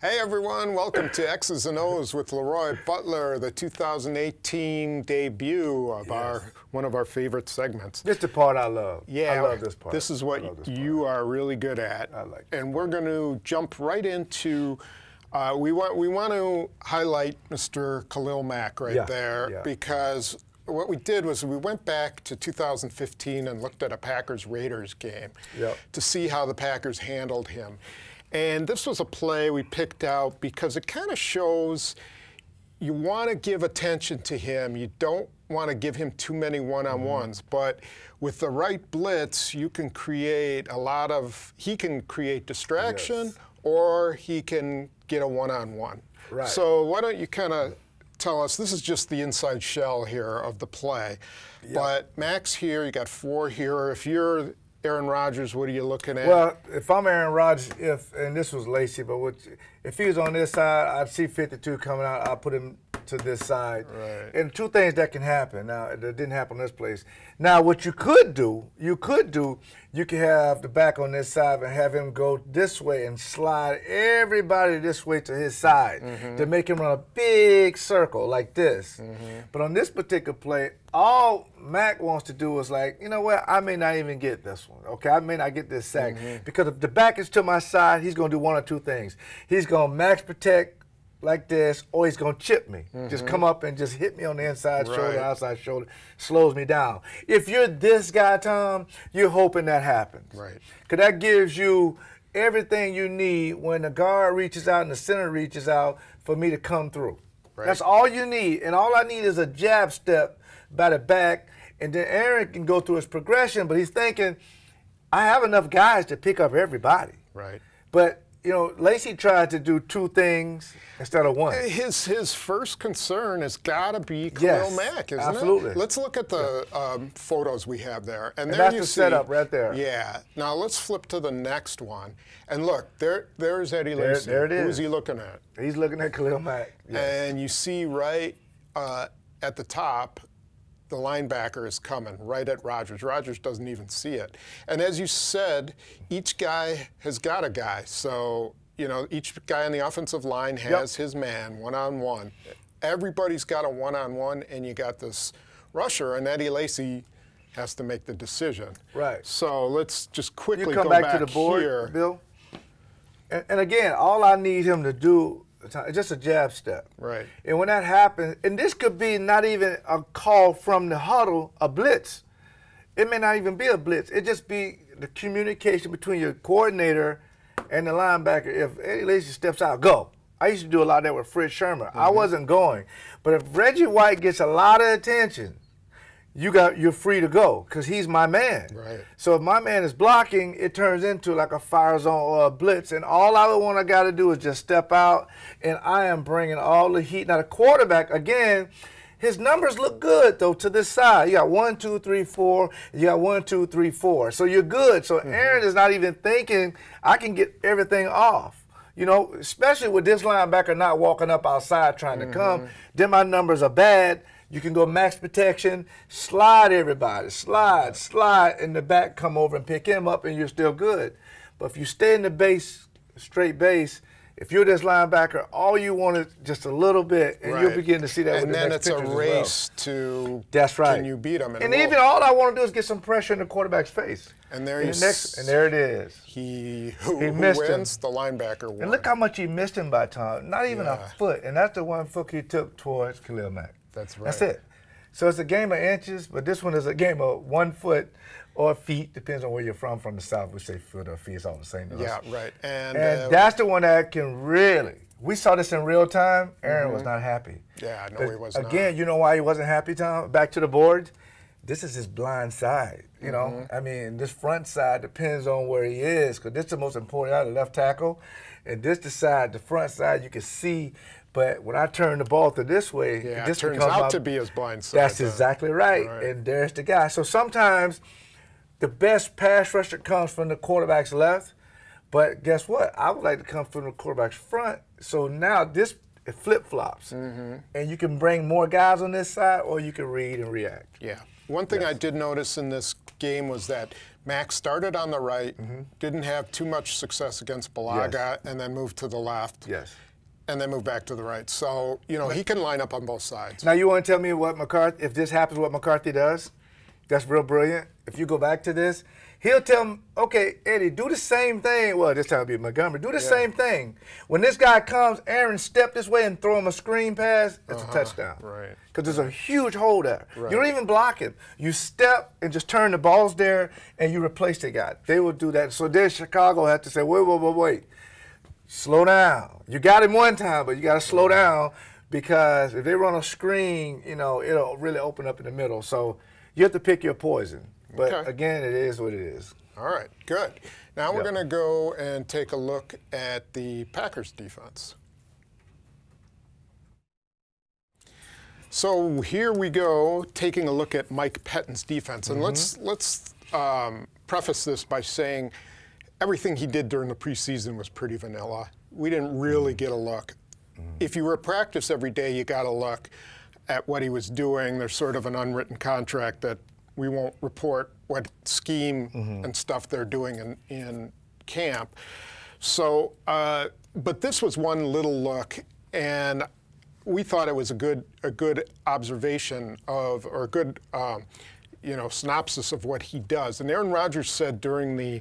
Hey everyone, welcome to X's and O's with LeRoy Butler, the 2018 debut of one of our favorite segments. This is the part I love. Yeah, I love this part. This is what you are really good at. I like it. And we're going to jump right into, we want to highlight Mr. Khalil Mack there because what we did was we went back to 2015 and looked at a Packers-Raiders game to see how the Packers handled him. And this was a play we picked out because it kind of shows you want to give attention to him. You don't want to give him too many one-on-ones. But with the right blitz, you can create he can create distraction or he can get a one-on-one. Right. So why don't you kind of tell us, this is just the inside shell here of the play. But Max here, you got 4 here. If you're Aaron Rodgers, what are you looking at? Well, if I'm Aaron Rodgers, and this was Lacy, but if he was on this side, I'd see 52 coming out. I'll put him to this side. Right. And 2 things that can happen. Now, that didn't happen in this place. Now, what you could do, you could have the back on this side and have him go this way and slide everybody this way to his side to make him run a big circle like this. But on this particular play, all Mack wants to do is like, you know what, I may not even get this one, okay? I may not get this sack. Because if the back is to my side, he's going to do 1 or 2 things. He's going to max protect like this, or he's going to chip me. Just come up and just hit me on the inside shoulder, outside shoulder, slows me down. If you're this guy, Tom, you're hoping that happens. Right. Because that gives you everything you need when the guard reaches out and the center reaches out for me to come through. Right. That's all you need. And all I need is a jab step by the back, and then Aaron can go through his progression, but he's thinking, I have enough guys to pick up everybody. Right. But you know, Lacy tried to do 2 things instead of 1. His first concern has got to be Khalil Mack, isn't it? Let's look at the photos we have there. And there that's you the see, setup right there. Yeah. Now let's flip to the next one. And look, there's Eddie Lacy. There it is. Who's he looking at? He's looking at Khalil Mack. And you see right at the top, the linebacker is coming right at Rodgers. Rodgers doesn't even see it. And as you said, each guy has got a guy. So, you know, each guy on the offensive line has his man, one-on-one. Everybody's got a one-on-one, and you got this rusher, and Eddie Lacy has to make the decision. Right. So let's just quickly come go back to the board here. Bill. And again, all I need him to do is just a jab step. Right. And when that happens, and this could be not even a call from the huddle, a blitz. It may not even be a blitz. It just be the communication between your coordinator and the linebacker. If Eddie Lacy steps out, go. I used to do a lot of that with Fred Sherman. I wasn't going. But if Reggie White gets a lot of attention, you're free to go because he's my man. Right. So if my man is blocking, it turns into like a fire zone or a blitz, and all I got to do is just step out, and I am bringing all the heat. Now the quarterback, again, his numbers look good though to this side. You got 1, 2, 3, 4. You got 1, 2, 3, 4. So you're good. So Aaron is not even thinking I can get everything off. You know, especially with this linebacker not walking up outside trying to come. Then my numbers are bad. You can go max protection, slide everybody, slide, and the back come over and pick him up, and you're still good. But if you stay in the base, straight base, if you're this linebacker, all you want is just a little bit, and you'll begin to see that with the next pictures as well. And then it's a race to can you beat him. And even all I want to do is get some pressure in the quarterback's face. And there and there it is. Who wins? The linebacker won. And look how much he missed him by time. Not even a foot, and that's the 1 foot he took towards Khalil Mack. That's right. That's it. So it's a game of inches, but this one is a game of 1 foot or feet. Depends on where you're from. From the South, we say foot or feet. It's all the same to us. Yeah, right. And that's the one that can really. We saw this in real time. Aaron was not happy. Yeah, no, he was not. Again, you know why he wasn't happy, Tom? Back to the board. This is his blind side. You know, I mean, this front side depends on where he is, because this is the most important out of left tackle, and this the front side you can see. But when I turn the ball to this way, this turns out to be his blind side. That's exactly right. And there's the guy. So sometimes the best pass rusher comes from the quarterback's left, but guess what? I would like to come from the quarterback's front. So now this flip-flops, and you can bring more guys on this side, or you can read and react. Yeah. One thing I did notice in this game was that Mack started on the right, didn't have too much success against Balaga, and then moved to the left. Yes. And then moved back to the right. So, you know, he can line up on both sides. Now, you want to tell me what McCarthy, if this happens, what McCarthy does? That's real brilliant. If you go back to this, he'll tell him, okay, Eddie, do the same thing. Well, this time it'll be Montgomery. Do the same thing. When this guy comes, Aaron, step this way and throw him a screen pass, it's a touchdown. Right. Because there's a huge hole there. Right. You don't even block him. You step and just turn the balls there, and you replace the guy. They will do that. So then Chicago had to say, wait. Slow down. You got him one time, but you got to slow down, because if they run a screen, you know, it'll really open up in the middle. So you have to pick your poison. But again, it is what it is. All right, good. Now we're going to go and take a look at the Packers defense. So here we go, taking a look at Mike Pettine's defense. And let's preface this by saying everything he did during the preseason was pretty vanilla. We didn't really get a look. If you were at practice every day, you got a look at what he was doing. There's sort of an unwritten contract that we won't report what scheme and stuff they're doing in camp. So, but this was one little look, and we thought it was a good observation of, or a good you know, synopsis of what he does. And Aaron Rodgers said during the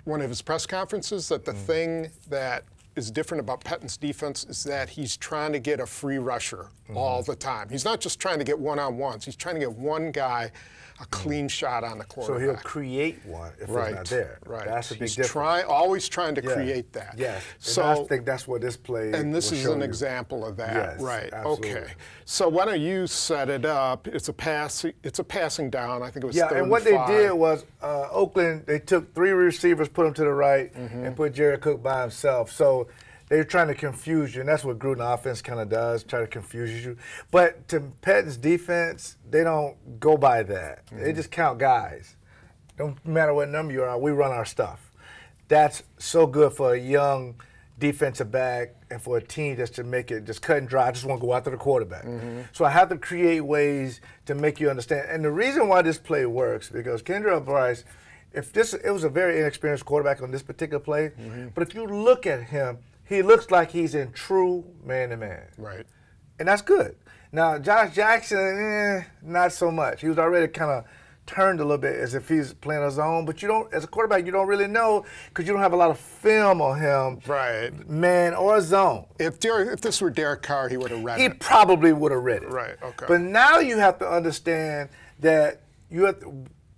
one of his press conferences that the thing that is different about Pettine's defense is that he's trying to get a free rusher all the time. He's not just trying to get one-on-ones. He's trying to get one guy a clean shot on the quarterback. So he'll create one if it's not there. Right. That's a big He's difference. Always trying to create that. Yes. So and I think that's what this play And this is an you. example of that. Yes, right. absolutely. Okay. So why don't you set it up? It's a passing down. I think it was 3rd and what they did was Oakland, they took 3 receivers, put them to the right, and put Jared Cook by himself. So they were trying to confuse you, and that's what Gruden offense kind of does, try to confuse you. But to Pettine's defense, they don't go by that. They just count guys. Don't matter what number you are, we run our stuff. That's so good for a young defensive back and for a team just to make it just cut and dry. I just want to go after the quarterback. So I have to create ways to make you understand. And the reason why this play works, because Kendra Bryce, it was a very inexperienced quarterback on this particular play, but if you look at him, he looks like he's in true man-to-man. Right. And that's good. Now, Josh Jackson, not so much. He was already kind of turned a little bit as if he's playing a zone, but you don't, as a quarterback, you don't really know because you don't have a lot of film on him. Right. Man or zone. If this were Derek Carr, he would have read it. He probably would have read it. Right, okay. But now you have to understand that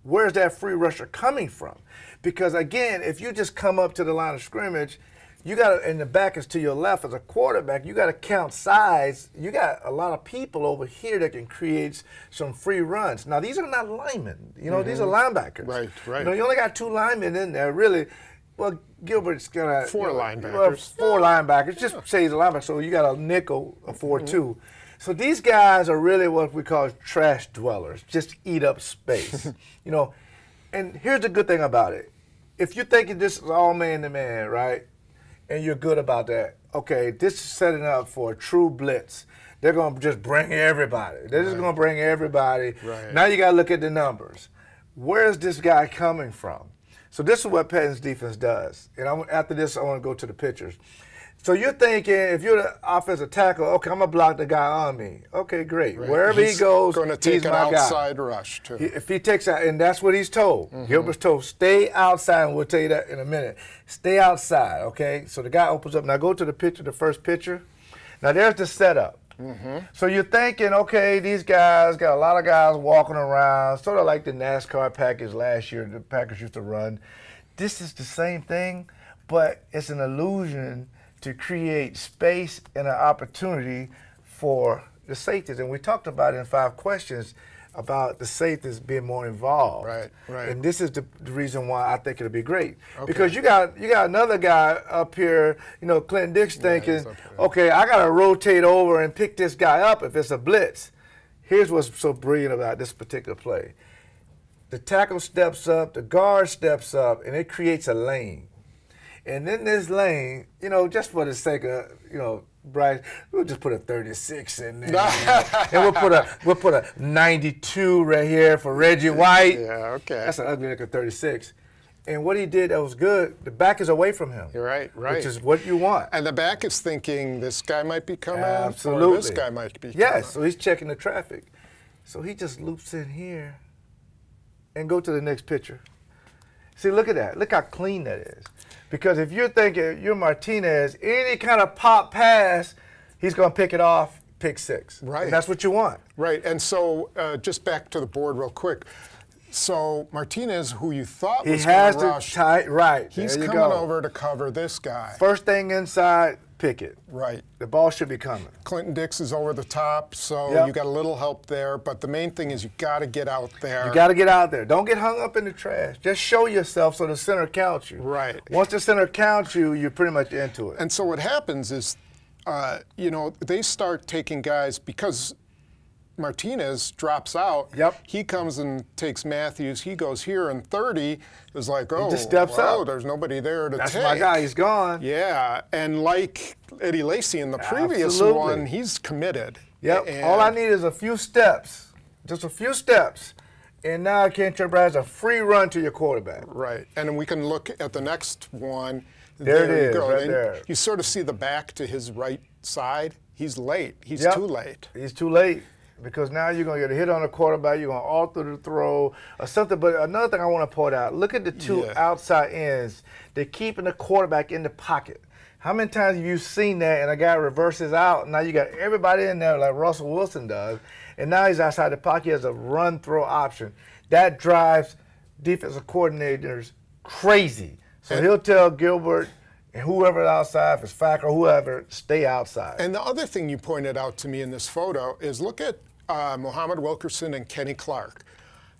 where's that free rusher coming from? Because, again, if you just come up to the line of scrimmage, you got to, and the back is to your left as a quarterback, you got to count size. You got a lot of people over here that can create some free runs. Now, these are not linemen. You know, these are linebackers. Right, right. You know, you only got 2 linemen in there, really. Well, Gilbert's got 4 linebackers. Well, 4 linebackers. Just say he's a linebacker, so you got a nickel, a 4-2. So these guys are really what we call trash dwellers, just eat up space. You know, and here's the good thing about it. If you're thinking this is all man-to-man, right, and you're good about that, okay, this is setting up for a true blitz. They're going to just bring everybody. They're just going to bring everybody. Right. Now you got to look at the numbers. Where's this guy coming from? So this is what Pettine's defense does. And after this, I want to go to the pictures. So you're thinking, if you're the offensive tackle, okay, I'm going to block the guy on me. Okay, great. Right. Wherever he goes, going to take he's an my outside guy. rush, too. If he takes out, and that's what he's told. Gilbert's told, stay outside, and we'll tell you that in a minute. Stay outside, okay? So the guy opens up. Now go to the picture, the first picture. Now there's the setup. So you're thinking, okay, these guys, got a lot of guys walking around, sort of like the NASCAR package last year the Packers used to run. This is the same thing, but it's an illusion to create space and an opportunity for the safeties. And we talked about it in 5 questions about the safeties being more involved. Right, right. And this is the reason why I think it'll be great. Okay. Because you got another guy up here, you know, Clinton Dix thinking, okay, I got to rotate over and pick this guy up if it's a blitz. Here's what's so brilliant about this particular play. The tackle steps up, the guard steps up, and it creates a lane. And in this lane, you know, just for the sake of, you know, Bryce, we'll just put a 36 in there. And we'll put a 92 right here for Reggie White. Yeah, okay. That's an ugly looking 36. And what he did that was good, the back is away from him. You're right. Which is what you want. And the back is thinking this guy might be coming. Absolutely. Or this guy might be coming. Yes, so he's checking the traffic. So he just loops in here and go to the next picture. See, look at that. Look how clean that is. Because if you're thinking you're Martinez, any kind of pop pass, he's going to pick it off, pick 6. Right. And that's what you want. Right. And so just back to the board real quick. So Martinez, who you thought was going to rush, right? He's coming over to cover this guy. First thing inside, pick it. Right. The ball should be coming. Clinton Dix is over the top, so you got a little help there. But the main thing is you got to get out there. You got to get out there. Don't get hung up in the trash. Just show yourself so the center counts you. Right. Once the center counts you, you're pretty much into it. And so what happens is, you know, they start taking guys because Martinez drops out. Yep. He comes and takes Matthews. He goes here, and 30 is like, oh, he just steps out. There's nobody there to take. That's my guy. He's gone. Yeah, and like Eddie Lacy in the previous one, he's committed. Yep. And all I need is a few steps, just a few steps, and now Kentrip has a free run to your quarterback. Right, and we can look at the next one. There it is, go. right there. You sort of see the back to his right side. He's late. He's too late. He's too late. Because now you're going to get a hit on the quarterback, you're going to alter the throw or something. But another thing I want to point out, look at the two outside ends. They're keeping the quarterback in the pocket. How many times have you seen that and a guy reverses out, and now you got everybody in there like Russell Wilson does, and now he's outside the pocket, he has a run-throw option. That drives defensive coordinators crazy. So he'll tell Gilbert and whoever outside, if it's Fack or whoever, stay outside. And the other thing you pointed out to me in this photo is look at Muhammad Wilkerson and Kenny Clark.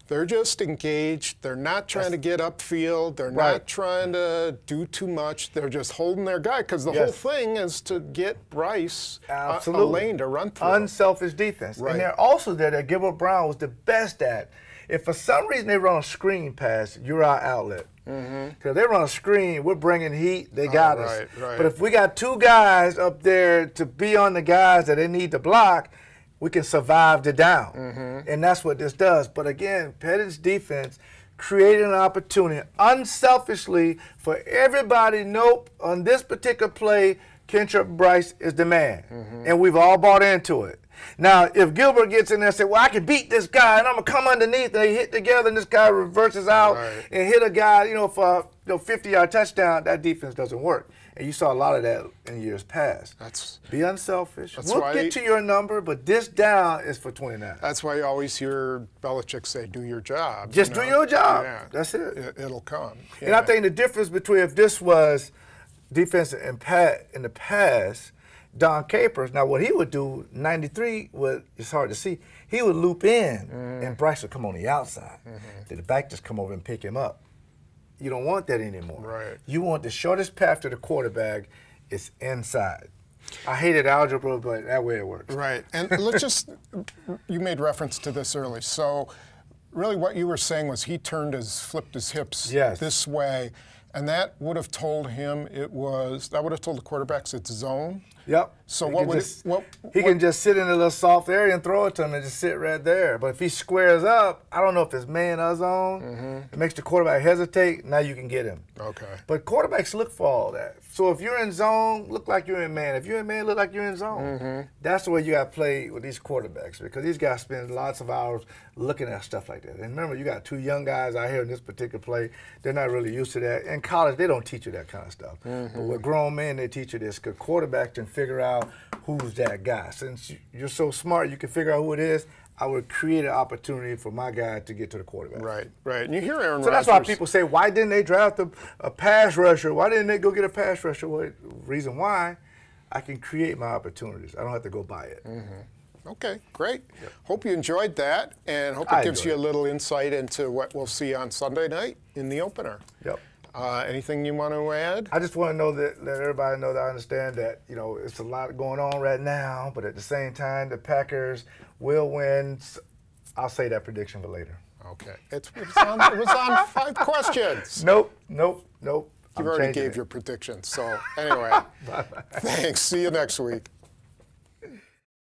They're just engaged. They're not trying to get upfield. They're not trying to do too much. They're just holding their guy because the whole thing is to get Bryce a lane to run through. Unselfish defense. Right. And they're also there that Gilbert Brown was the best at. If for some reason they run a screen pass, you're our outlet. Because they run a screen, we're bringing heat, they got us. Right. But if we got two guys up there to be on the guys that they need to block, we can survive the down. And that's what this does. But again, Pettit's defense created an opportunity unselfishly for everybody. Nope, on this particular play, Kentrip Bryce is the man. And we've all bought into it. Now, if Gilbert gets in there and says, well, I can beat this guy, and I'm going to come underneath, and they hit together, and this guy reverses out and hit a guy, for a 50-yard touchdown, that defense doesn't work. And you saw a lot of that in years past. Be unselfish. We'll get to your number, but this down is for 29. That's why you always hear Belichick say, do your job. Just do your job. Yeah. That's it. It'll come. Yeah. And I think the difference between if this was defense in the past, Don Capers, now what he would do, 93, it's hard to see, he would loop in and Bryce would come on the outside. The back just come over and pick him up. You don't want that anymore. Right. You want the shortest path to the quarterback is inside. I hated algebra, but that way it works. Right. And let's just, you made reference to this early. So really what you were saying was he flipped his hips this way, and that would have told him that would have told the quarterbacks it's zone. Yep. So he can just sit in a little soft area and throw it to him and just sit right there. But if he squares up, I don't know if it's man or zone. It makes the quarterback hesitate. Now you can get him. Okay. But quarterbacks look for all that. So if you're in zone, look like you're in man. If you're in man, look like you're in zone. That's the way you got to play with these quarterbacks because these guys spend lots of hours looking at stuff like that. And remember, you got two young guys out here in this particular play. They're not really used to that. In college, they don't teach you that kind of stuff. But with grown men, they teach you this because quarterbacks can figure out who's that guy. Since you're so smart, you can figure out who it is. I would create an opportunity for my guy to get to the quarterback. Right. And you hear Aaron Rodgers. So that's why people say, why didn't they draft a pass rusher? Why didn't they go get a pass rusher? Well, reason why, I can create my opportunities. I don't have to go buy it. Okay, great. Hope you enjoyed that, and hope it gives you a little insight into what we'll see on Sunday night in the opener. Anything you want to add? I just want to know that let everybody know that I understand that it's a lot going on right now, but at the same time, the Packers will win. I'll say that prediction for later. Okay. It was on 5 questions. Nope. You already gave your predictions. So anyway, thanks. See you next week.